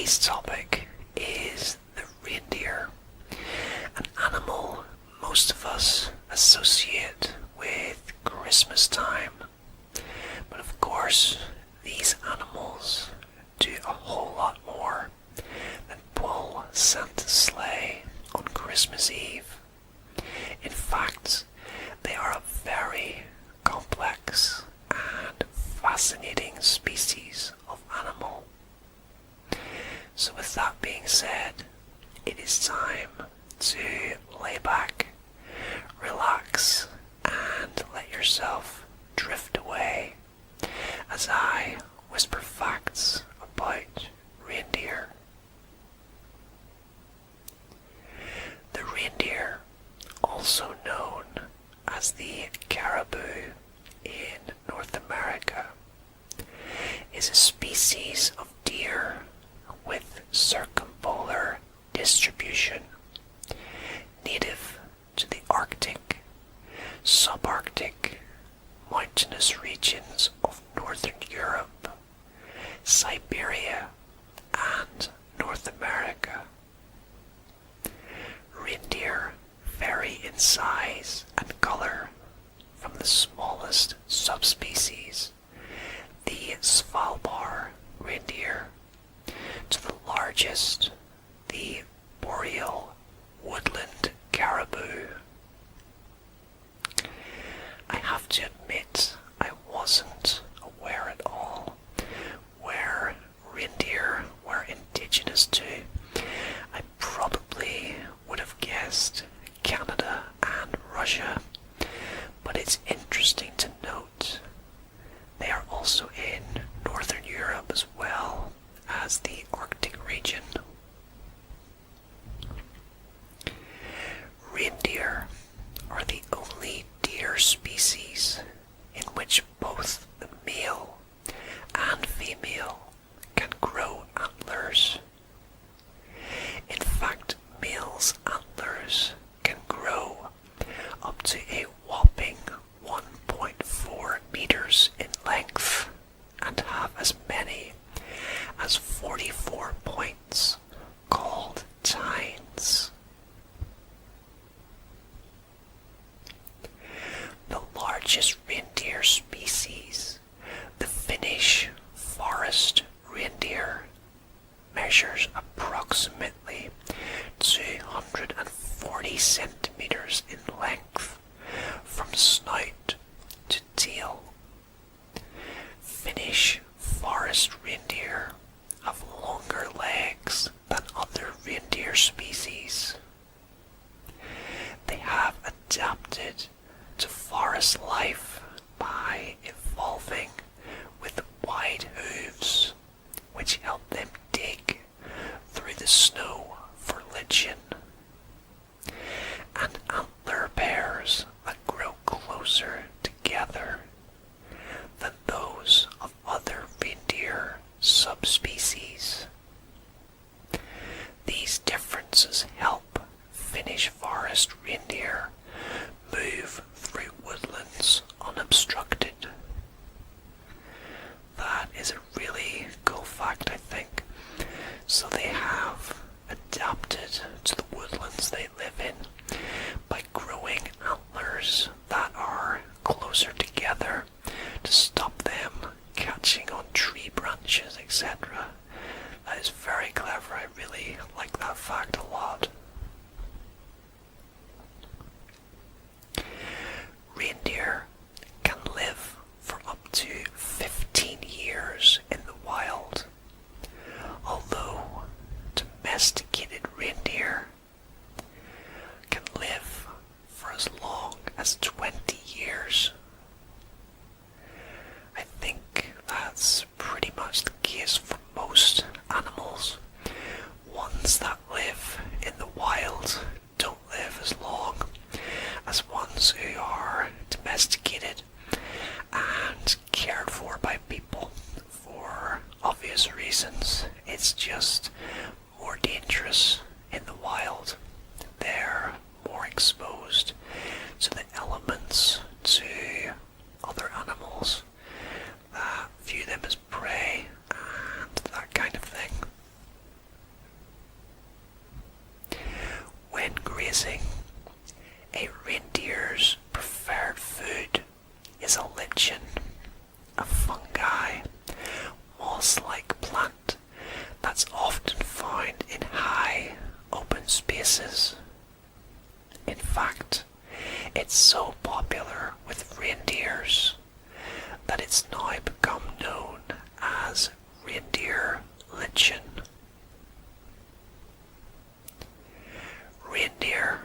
today's topic is the reindeer, an animal most of us associate with Christmas time. But of course, these animals do a whole lot more than pull Santa's sleigh on Christmas Eve. In fact, they are a very complex and fascinating species of animal. So with that being said, it is time to lay back, relax, and let yourself drift away as I whisper facts about reindeer. The reindeer, also known as the caribou in North America, is a species of deer with circumpolar distribution, native to the Arctic, subarctic, mountainous regions of Northern Europe, Siberia, and North America. Reindeer vary in size and color from the smallest subspecies, the Svalbard reindeer, to the largest, the boreal woodland caribou. I have to admit, I wasn't aware at all where reindeer were indigenous to. I probably would have guessed Canada and Russia, but it's interesting to note they are also in Northern Europe as well as the Arctic region. Reindeer are the only deer species in which both the male and female can grow antlers. In fact, males' antlers can grow up to a whopping 1.4 meters in length and have as many as 44 points, called tines. The largest reindeer species, the Finnish forest reindeer, measures approximately 240 centimeters in length from snout to tail. Finnish forest reindeer have longer legs than other reindeer species. They have adapted to forest life by evolving with wide hooves, which help them dig through the snow for lichen, and antler pairs that grow closer together than those of other reindeer subspecies. These differences help Finnish forest reindeer move through woodlands unobstructed. That is a really cool fact, I think. So they have adapted to the woodlands they live in by growing antlers that are closer together to stop them catching on tree branches, etc. That is very clever. I really like that fact a lot. Reindeer can live for up to 15 years in the wild, although domesticated reindeer can live for as long as 20 years. I think that's pretty much the case for most animals. Ones that live in the wild don't live as long as ones who are domesticated and cared for by people for obvious reasons. It's just more dangerous in the wild. They're more exposed to the elements, to other animals that view them as prey and that kind of thing. Imagine a fungi, moss-like plant that's often found in high, open spaces. In fact, it's so popular with reindeers that it's now become known as reindeer lichen. Reindeer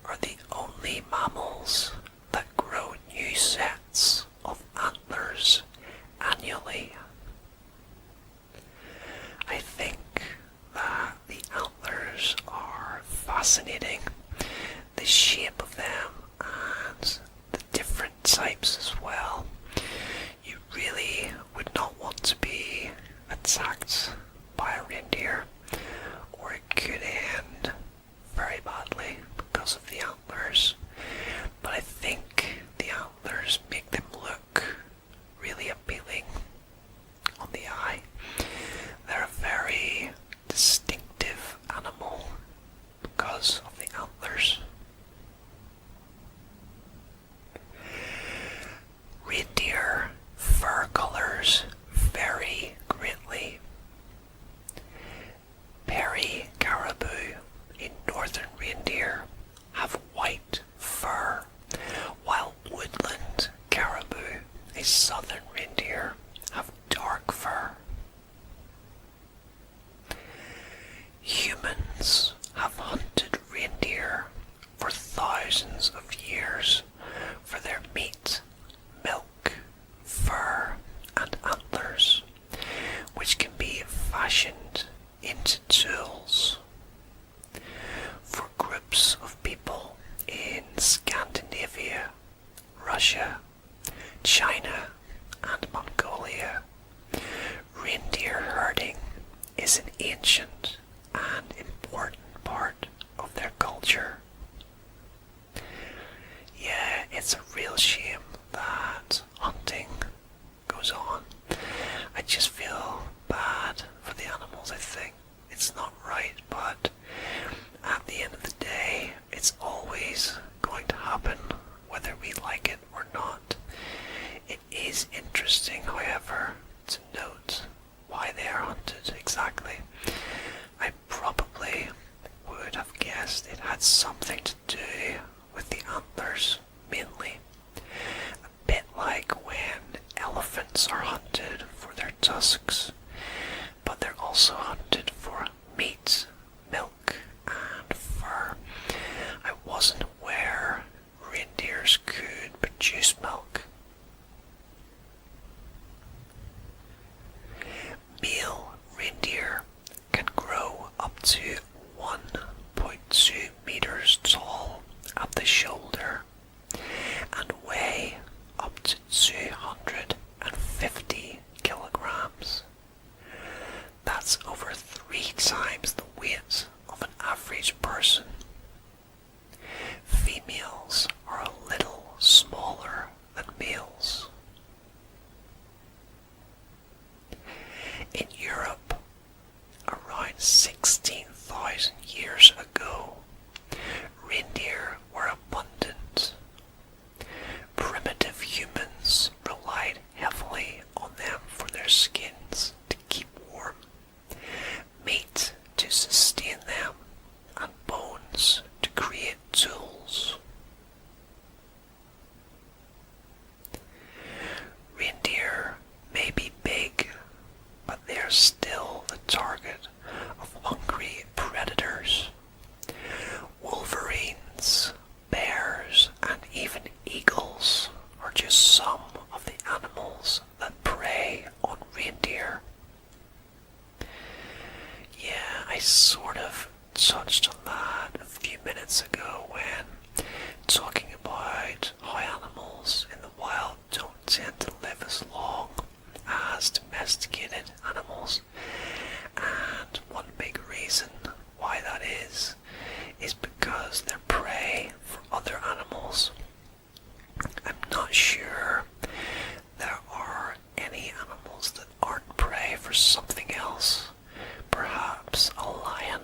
are the only mammals that grow new sets of antlers annually. I think that the antlers are fascinating. The shape of them and the different types as well. You really would not want to be attacked by a reindeer, or it could end very badly because of the antlers. But I think the antlers make them look really appealing on the eye. They're a very distinctive animal because of the antlers. Reindeer fur colors vary greatly. Prairie caribou, a northern reindeer, have white fur, while woodland caribou, a southern reindeer, have dark fur. Humans have hunted reindeer for thousands of years for their meat, milk, fur, and antlers, which can be fashioned into tools. For groups of people in Scandinavia, Russia, China, and Mongolia, reindeer herding is an ancient and important part of their culture. Yeah, it's a real shame that hunting goes on. I just feel bad for the animals, I think. It's not right, but at the end of the day, it's always going to happen, whether we like it or not. It is interesting, however, to note why they are hunted exactly. I probably would have guessed it had something to do with the antlers, mainly. A bit like when elephants are hunted for their tusks, but they're also hunted for meat, milk, and fur. I wasn't aware reindeers could produce milk. Male reindeer can grow up to 1.2 meters tall at the shoulder and weigh up to 250 kilograms. That's over 3 times the weight of an average person. Females are a little smaller than males. In Europe, around 16,000 years ago, reindeer were abundant. Primitive humans relied heavily on them for their skins to keep warm, meat to sustain them, and bones to create tools. Reindeer may be big, but they are still the target of hungry predators. Wolverines, bears, and even eagles are just some of the animals that prey on reindeer. Yeah, I sort of touched on that a few minutes ago when talking about how animals in the wild don't tend to live as long as domesticated animals. And one big reason why that is because they're prey for other animals. I'm not sure there are any animals that aren't prey for something else. Perhaps a lion.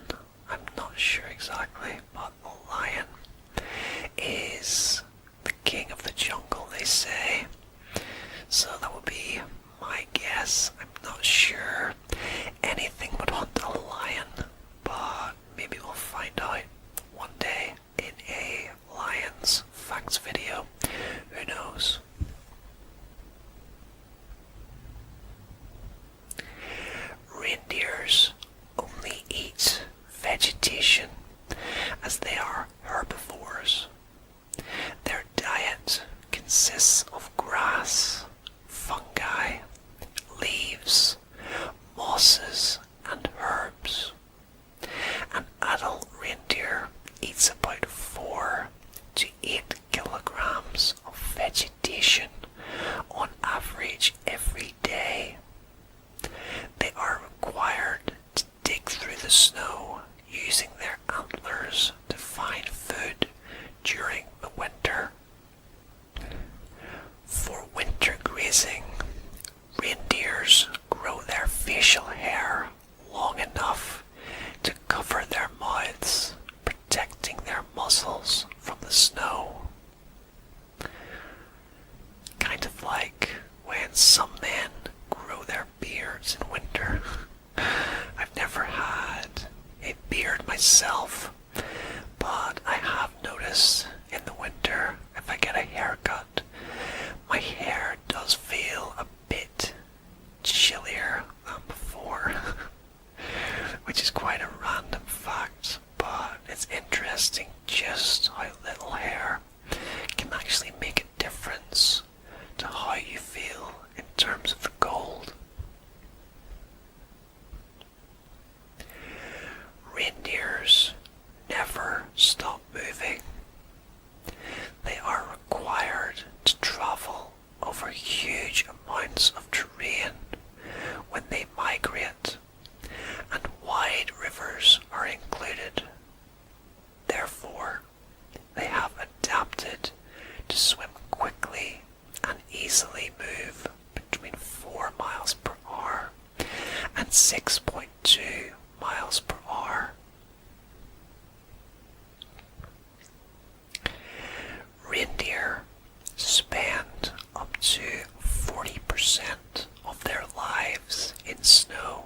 I'm not sure exactly, but a lion is the king of the jungle, they say. facts video. Who knows? Reindeers only eat vegetation as they are herbivores. Their diet consists of grass, fungi, leaves, mosses, and herbs. An adult reindeer eats about 4 to 8 kilograms of vegetation on average every day. They are required to dig through the snow using their antlers to find food during the winter. For winter grazing, reindeers grow their facial hair long enough to cover their mouths, protecting their muzzles from the snow. Kind of like when some men grow their beards in winter. I've never had a beard myself, but I have noticed in the winter, if I get a haircut, my hair does feel a bit chillier than before. Which is quite a random fact, but it's interesting just how little hair can actually make a difference to how you feel in terms of the cold. Reindeers never stop moving. They are required to travel over huge amounts of terrain when they migrate, and wide rivers are included. Therefore, they have adapted to swim quickly and easily move between 4 miles per hour and 6.2 miles per hour. Reindeer spend up to 40% of their lives in snow,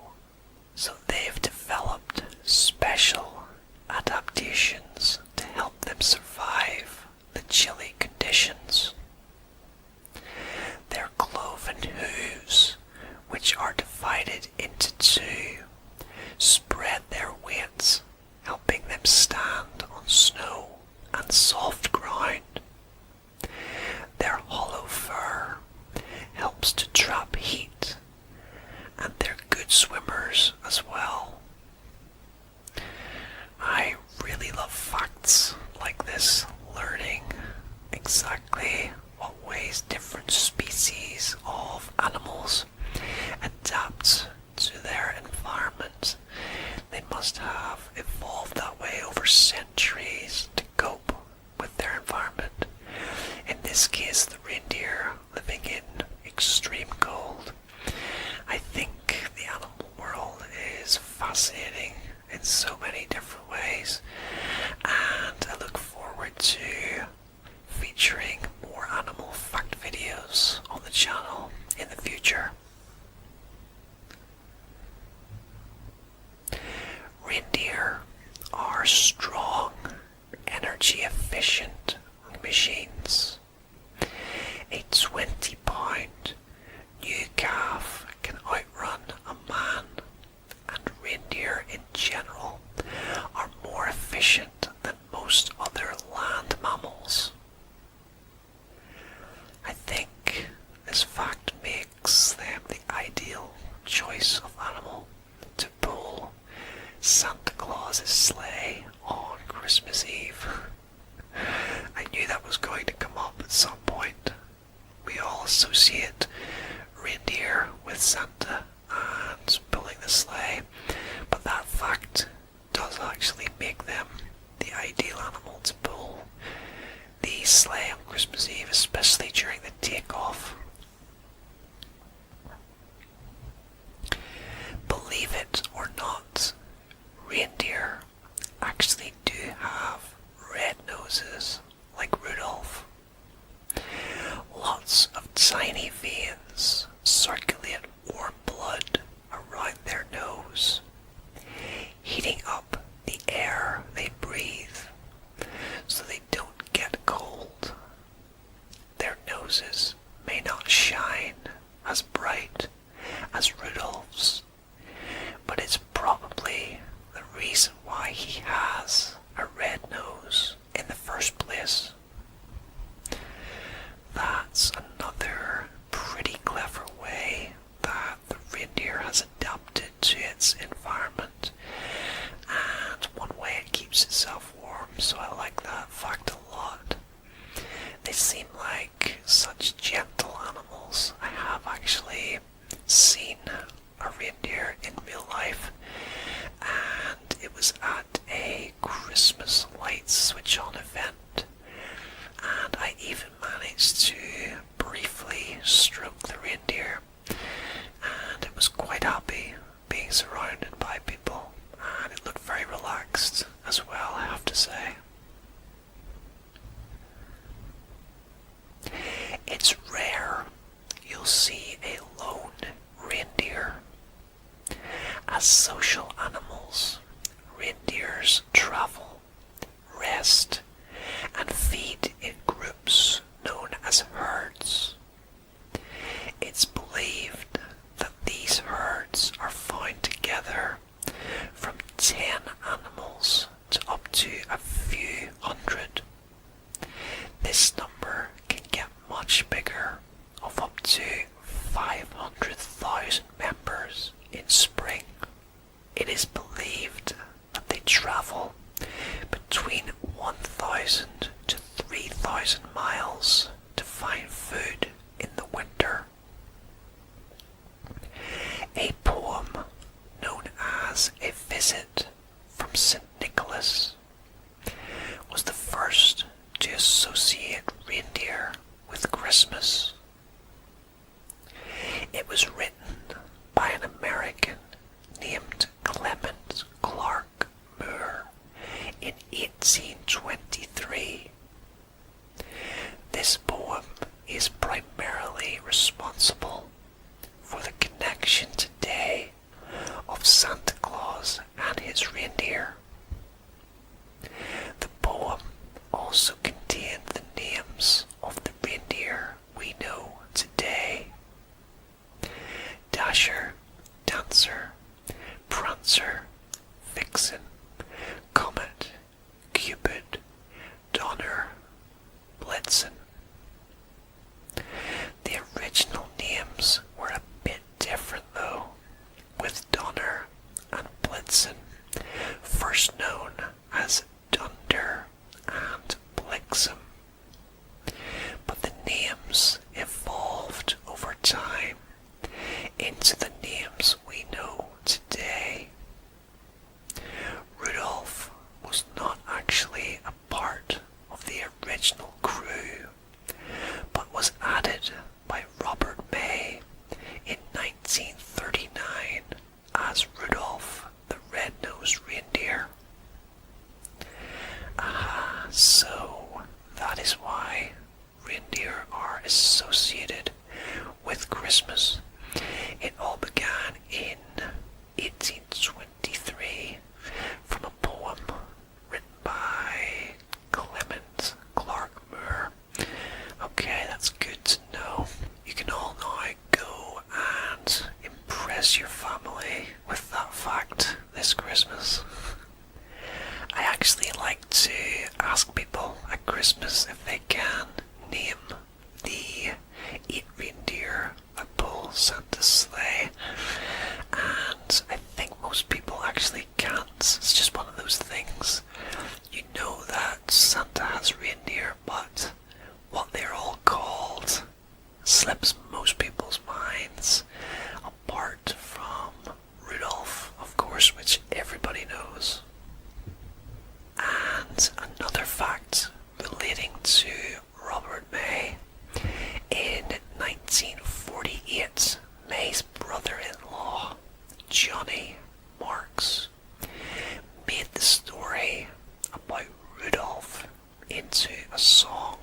so they've developed special adaptations to help them survive the chilly conditions. Their cloven hooves, which are divided into 2, spread their weight, helping them stand on snow and soft ground. Their hollow fur helps to trap heat, and they're good swimmers as well. I really love facts like this, learning exactly what ways different species of animals adapt to their environment. They must have evolved that way over centuries to cope with their environment. In this case, the reindeer living in extreme cold. I think the animal world is fascinating in so many different ways, and I look forward to featuring more animal fact videos on the channel in the future. Reindeer are strong, energy-efficient machines. A 20-pound new calf can outrun a man, and reindeer in general are more efficient than most other land mammals. I think this fact makes them the ideal choice of animal to pull Santa Claus's sleigh on Christmas Eve. I knew that was going to come up, noses may not shine as bright as Rudolph's, but it's probably the reason why he has a red nose in the first place. That's another pretty clever way that the reindeer has adapted to its environment, and one way it keeps itself warm, so I like that fact a lot. They seem like such gentle animals. I have actually seen a reindeer in real life, and it was at a Christmas lights switch on event, and I even managed to briefly stroke the reindeer, and it was quite happy being surrounded by people, and it looked very relaxed as well, I have to say. It's rare you'll see a lone reindeer. As social animals, reindeers travel, rest, and feed in groups known as herds. It's believed that these herds are found together from 10 animals to up to a few hundred. This number can get much bigger, of up to 500,000 members in spring. It is believed that they travel between 1,000 to 3,000 miles to find food in the winter. A poem known as A Visit from St. Nicholas was the first to associate reindeer with Christmas. It was written by an American named Clement Clark Moore in 1823. This poem is primarily responsible for the connection today of Santa Claus and his reindeer. The poem also contained the names of the reindeer we know today: Dasher, Dancer, Prancer, Vixen, Comet, Cupid, Donner, Blitzen. The original names were a bit different though, with Donner and Blitzen first known as Dunder and Blixen. But the names evolved over time into the names we know today. Rudolph was not actually a part of the original crew, but was added by Robert May in 1939 as Rudolph the Red-Nosed Reindeer. So that is why reindeer are associated with Christmas. It all began in 1823 from a poem written by Clement Clark Moore. Okay, that's good to know. You can all now go and impress your family with that fact this Christmas. I actually like to ask people at Christmas if they can name the 8 reindeer that pull Santa's sleigh, and I think most people actually can't. It's just one of those things. You know that Santa has reindeer, but what they're all called slips most people's minds, apart from Rudolph, of course, which everybody knows. And another fact relating to Robert May: in 1948, May's brother-in-law, Johnny Marks, made the story about Rudolph into a song.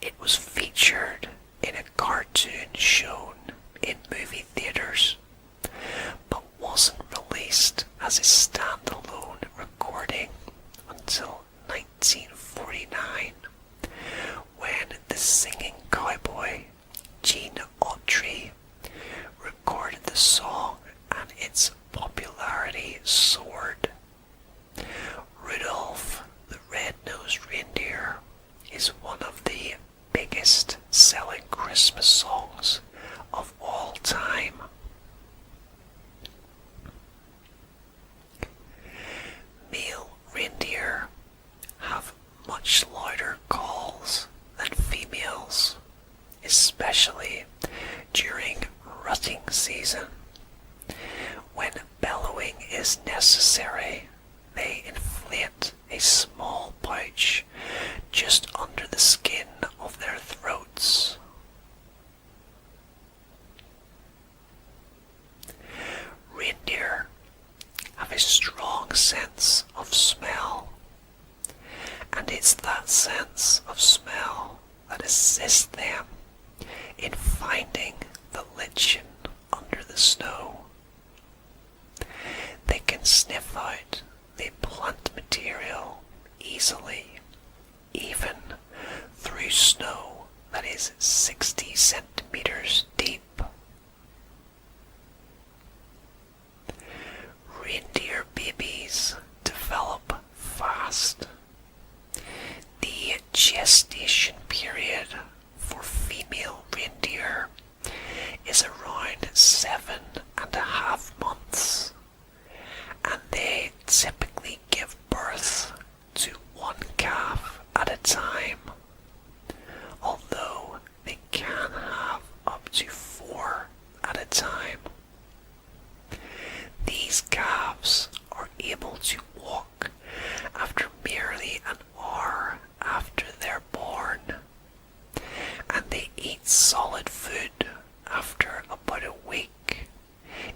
It was featured in of the biggest selling Christmas songs of all time. Male reindeer have much louder calls than females, especially during rutting season. When bellowing is necessary, they inflate a small pouch just under the skin of their throats. Reindeer have a strong sense of smell, and it's that sense of smell that assists them in finding the lichen under the snow. They can sniff out the plant material easily, even through snow that is 60 centimeters deep. Reindeer babies develop fast. The gestation period for female reindeer is around 7.5 months, and they typically give birth to one calf at a time, although they can have up to 4 at a time. These calves are able to walk after merely an hour after they're born, and they eat solid food after about a week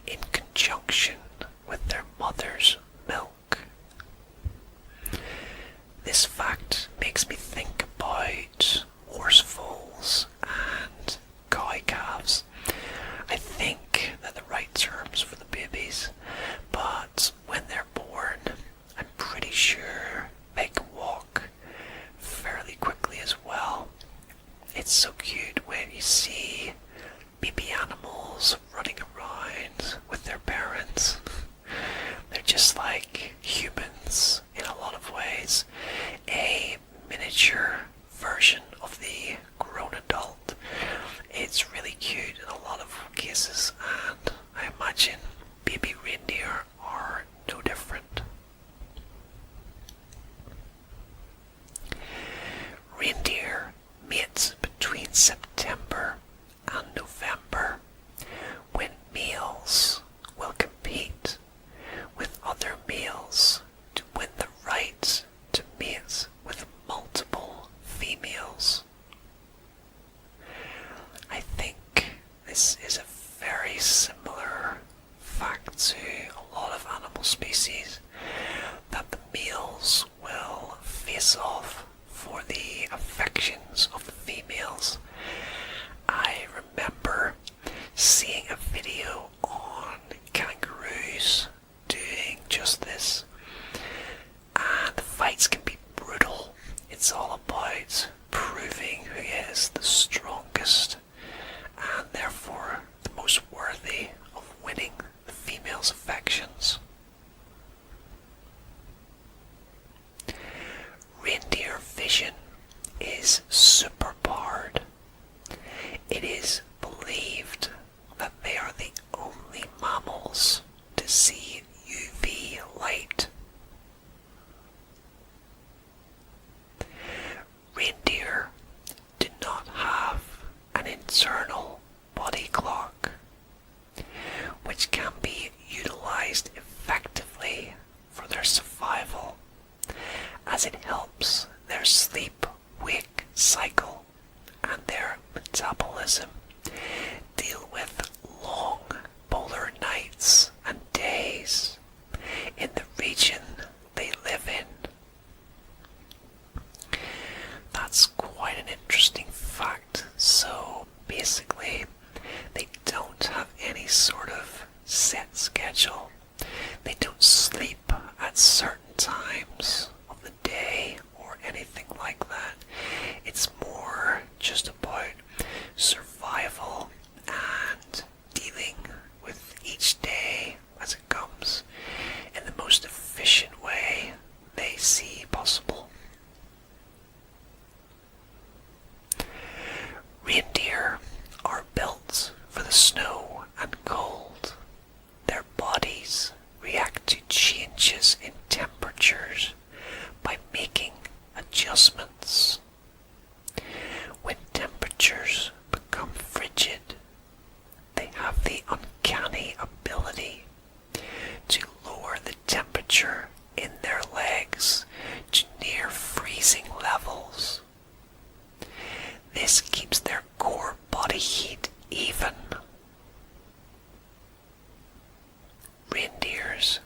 in conjunction with their mother's milk. This fact makes me think about horse foals and cow calves. I think they're the right terms for the babies, but when they're born, I'm pretty sure they can walk fairly quickly as well. It's so cute when you see baby animals running around with their parents. They're just like humans in a lot of ways, a miniature version of the grown adult. It's really cute in a lot of cases, and I imagine baby reindeer are no different. Reindeer mate between September and November, when males will compete with other males to win the right to mate with multiple females. I think this is a very similar fact to a lot of animal species, that the males will face off for the affections of the females. I remember seeing a video on kangaroos doing just this, and the fights can be brutal. It's all about proving who is the strongest and therefore the most worthy of winning the female's affections. Reindeer vision is superpowered. It is believed that they are the only mammals to see UV light. Reindeer do not have an internal body clock, which can be utilized effectively for their survival, as it helps their sleep-wake cycle and their metabolism deal with long polar nights and days in the region they live in. That's quite an interesting fact. So basically, they don't have any sort of set schedule. They don't sleep at certain times of the day or anything like that. It's more just about survival and dealing with each day as it comes in the most efficient way they see possible. keeps their core body heat even. Reindeers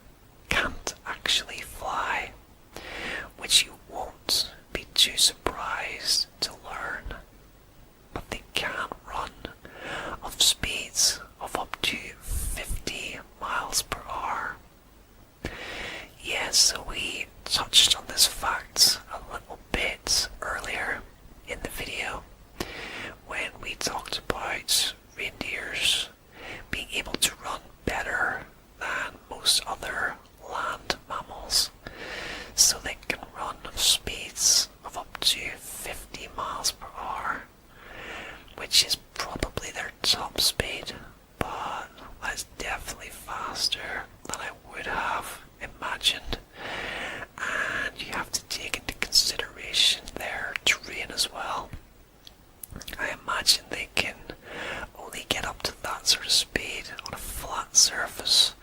can't actually fly, which you won't be too surprised to learn, but they can run of speeds of up to 50 miles per hour. Yes, so we touched on this fact a little bit earlier in the video when we talked about reindeers being able to run better than most other land mammals. So they can run at speeds of up to 50 miles per hour, which is probably their top speed, but that's definitely faster than I would have imagined. And you have to take into consideration their terrain as well. I imagine they can only get up to that sort of speed on a flat surface,